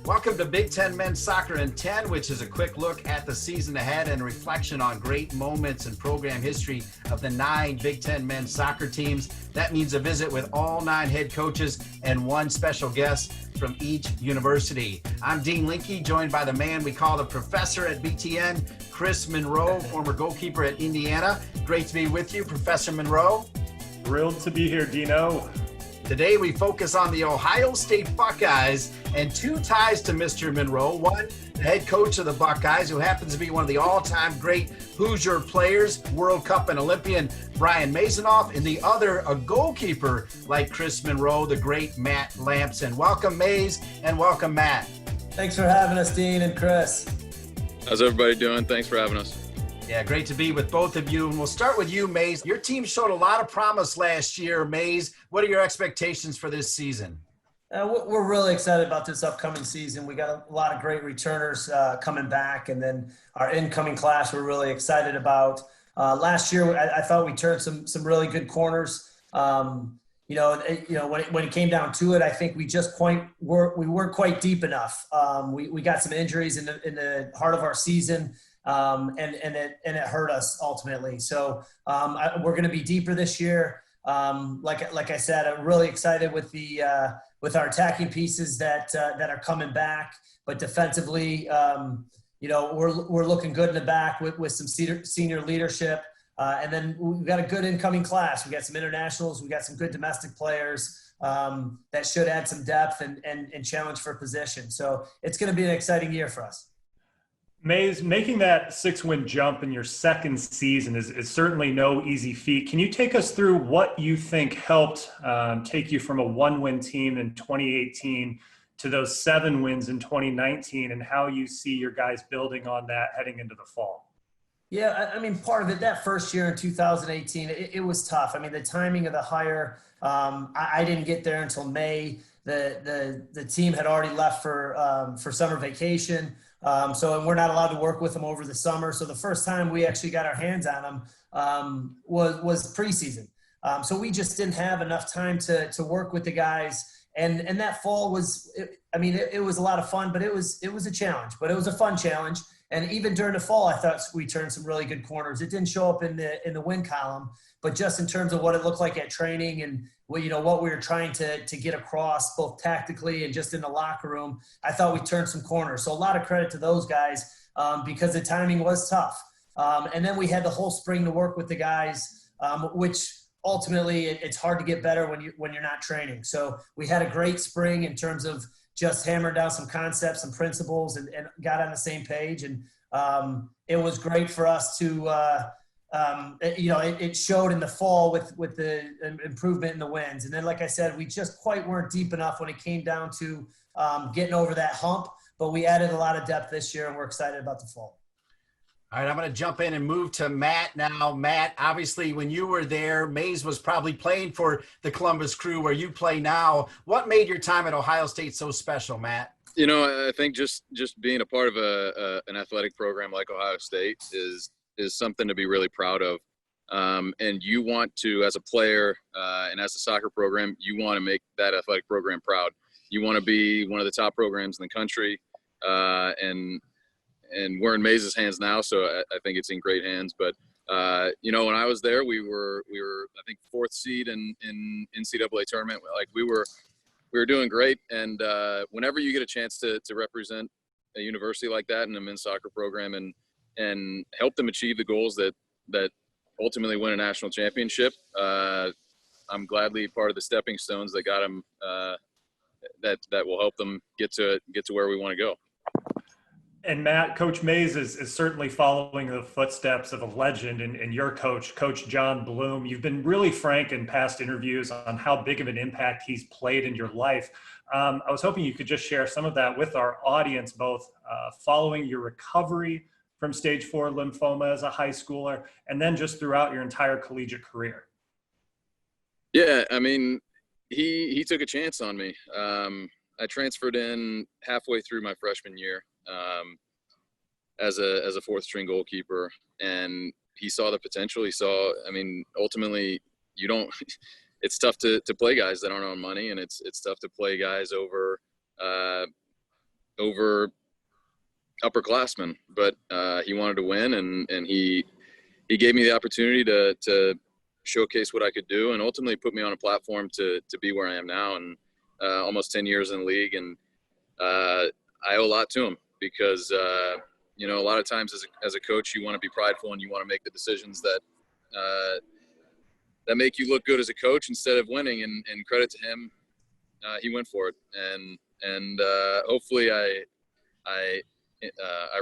Welcome to Big Ten Men's Soccer in 10, which is a quick look at the season ahead and reflection on great moments in program history of the 9 Big Ten men's soccer teams. That means a visit with all 9 head coaches and one special guest from each university. I'm Dean Linke, joined by the man we call the professor at BTN, Chris Monroe, former goalkeeper at Indiana. Great to be with you, Professor Monroe. Thrilled to be here, Dino. Today we focus on the Ohio State Buckeyes and 2 ties to Mr. Monroe. One, the head coach of the Buckeyes, who happens to be one of the all-time great Hoosier players, World Cup and Olympian Brian Masonoff, and the other, a goalkeeper like Chris Monroe, the great Matt Lampson. Welcome, Mays, and welcome, Matt. Thanks for having us, Dean and Chris. How's everybody doing? Thanks for having us. Yeah, great to be with both of you. And we'll start with you, Mays. Your team showed a lot of promise last year, Mays. What are your expectations for this season? We're really excited about this upcoming season. We got a lot of great returners coming back, and then our incoming class we're really excited about. Last year, I thought we turned some really good corners. When it came down to it, I think we weren't quite deep enough. We got some injuries in the heart of our season. And it hurt us ultimately. So we're going to be deeper this year. Like I said, I'm really excited with with our attacking pieces that are coming back. But defensively, we're looking good in the back with some senior leadership. And then we've got a good incoming class. We got some internationals. We got some good domestic players that should add some depth and challenge for position. So it's going to be an exciting year for us. Mays, making that 6-win jump in your second season is certainly no easy feat. Can you take us through what you think helped take you from a 1-win team in 2018 to those 7 wins in 2019, and how you see your guys building on that heading into the fall? Yeah, I mean, part of it, that first year in 2018, it was tough. I mean, the timing of the hire, I didn't get there until May. The team had already left for summer vacation. And we're not allowed to work with them over the summer. So the first time we actually got our hands on them was preseason. So we just didn't have enough time to work with the guys. And that fall was, it was a lot of fun, but it was a challenge, but it was a fun challenge. And even during the fall, I thought we turned some really good corners. It didn't show up in the win column, but just in terms of what it looked like at training and what we were trying to get across both tactically and just in the locker room, I thought we turned some corners. So a lot of credit to those guys because the timing was tough. And then we had the whole spring to work with the guys, which ultimately it's hard to get better when you're not training. So we had a great spring in terms of just hammered down some concepts and principles and got on the same page. And it was great for us to it showed in the fall with the improvement in the wins. And then, like I said, we just quite weren't deep enough when it came down to getting over that hump, but we added a lot of depth this year and we're excited about the fall. All right, I'm going to jump in and move to Matt now. Matt, obviously, when you were there, Mays was probably playing for the Columbus Crew where you play now. What made your time at Ohio State so special, Matt? I think just being a part of an athletic program like Ohio State is something to be really proud of. And you want to, as a player and as a soccer program, you want to make that athletic program proud. You want to be one of the top programs in the country. And we're in Mays' hands now, so I think it's in great hands. But when I was there, we were I think 4th seed in NCAA tournament. Like we were doing great. And whenever you get a chance to represent a university like that in a men's soccer program and help them achieve the goals that ultimately win a national championship, I'm gladly part of the stepping stones that got them that will help them get to where we want to go. And Matt, Coach Mays is certainly following the footsteps of a legend and your coach, Coach John BLUEM. You've been really frank in past interviews on how big of an impact he's played in your life. I was hoping you could just share some of that with our audience, both following your recovery from stage 4 lymphoma as a high schooler, and then just throughout your entire collegiate career. Yeah, I mean, he took a chance on me. I transferred in halfway through my freshman year as a 4th string goalkeeper, and he saw the potential. Ultimately it's tough to play guys that aren't on money, and it's tough to play guys over over upperclassmen, but he wanted to win, and he gave me the opportunity to showcase what I could do, and ultimately put me on a platform to be where I am now, and almost 10 years in the league. And I owe a lot to him because, you know, a lot of times as a coach, you want to be prideful and you want to make the decisions that make you look good as a coach instead of winning. And credit to him, he went for it. And hopefully I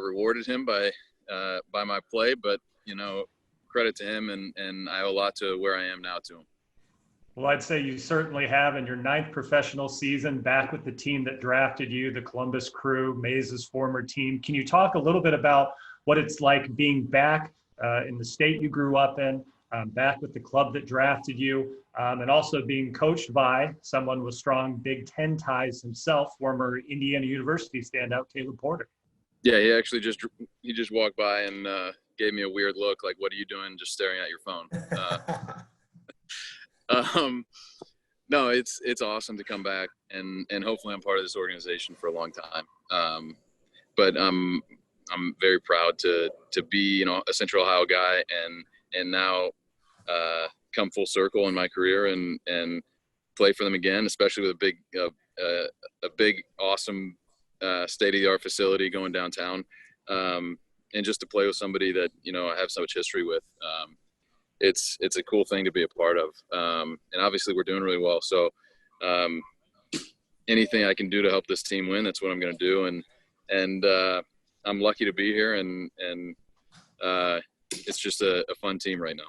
rewarded him by my play, but, you know, credit to him, and I owe a lot to where I am now to him. Well, I'd say you certainly have in your 9th professional season, back with the team that drafted you, the Columbus Crew, Mays' former team. Can you talk a little bit about what it's like being back in the state you grew up in, back with the club that drafted you, and also being coached by someone with strong Big Ten ties himself, former Indiana University standout Caleb Porter? Yeah, he actually just walked by and gave me a weird look, like, "What are you doing just staring at your phone?" No, it's awesome to come back, and hopefully I'm part of this organization for a long time. But I'm very proud to be, you know, a Central Ohio guy, and now come full circle in my career and play for them again, especially with a big awesome state-of-the-art facility going downtown, and just to play with somebody that, you know, I have so much history with. It's a cool thing to be a part of, and obviously we're doing really well. So anything I can do to help this team win, that's what I'm going to do. And I'm lucky to be here, and it's just a fun team right now.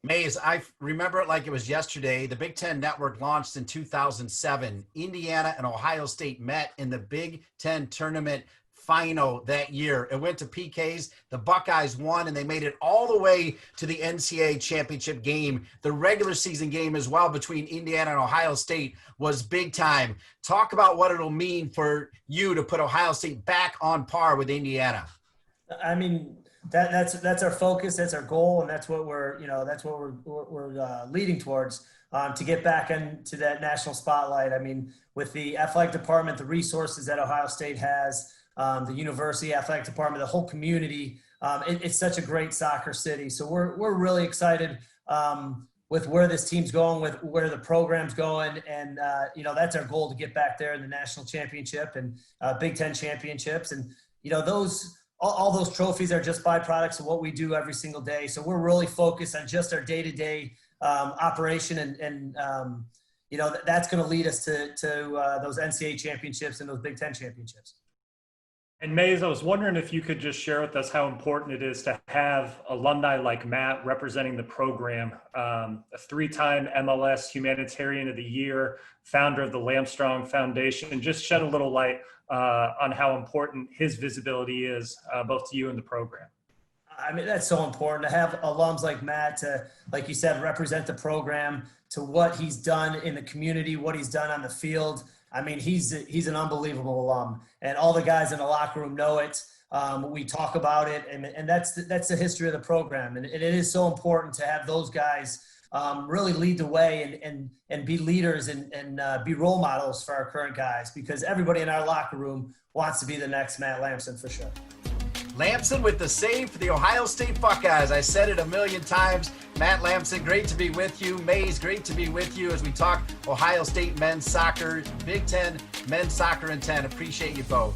Mays, I remember it like it was yesterday. The Big Ten Network launched in 2007. Indiana and Ohio State met in the Big Ten tournament final that year. It went to PKs. The Buckeyes won, and they made it all the way to the NCAA championship game. The regular season game as well between Indiana and Ohio State was big time. Talk about what it'll mean for you to put Ohio State back on par with Indiana. I mean, that's our focus, that's our goal, and that's what we're leading towards, to get back into that national spotlight. I mean, with the athletic department, the resources that Ohio State has, the university athletic department, the whole community, it's such a great soccer city. So we're really excited with where this team's going, with where the program's going, and you know, that's our goal, to get back there in the national championship and Big Ten championships. And you know, all those trophies are just byproducts of what we do every single day. So we're really focused on just our day-to-day operation, and you know, that's going to lead us to those NCAA championships and those Big Ten championships. And Mays, I was wondering if you could just share with us how important it is to have alumni like Matt representing the program, a 3-time MLS Humanitarian of the Year, founder of the LAMPSON'S Foundation, and just shed a little light on how important his visibility is, both to you and the program. I mean, that's so important to have alums like Matt to, like you said, represent the program, to what he's done in the community, what he's done on the field. I mean, he's an unbelievable alum, and all the guys in the locker room know it. We talk about it, and that's the history of the program. And it is so important to have those guys really lead the way and be leaders and be role models for our current guys, because everybody in our locker room wants to be the next Matt Lampson for sure. Lampson with the save for the Ohio State Buckeyes. I said it a million times. Matt Lampson, great to be with you. Mays, great to be with you as we talk Ohio State men's soccer, Big Ten men's soccer in 10. Appreciate you both.